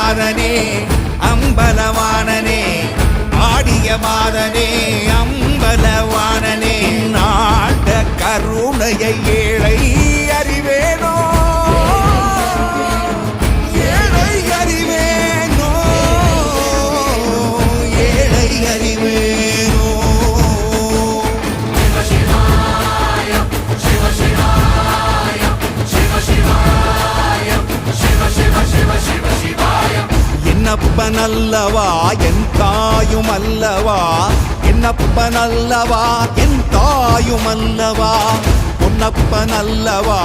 மாதனே அம்பலவாணனே ஆடிய மாதனே அம்பலவாணனே நாட கருணையை ஏழை அறிவேனோ ஏழை அறிவேனோ ஏழை அறிவேனோ என்னப்பனல்லவா என் தாயும் அல்லவா என்னப்பனல்லவா என் தாயும் அல்லவா பொன்னப்பனல்லவா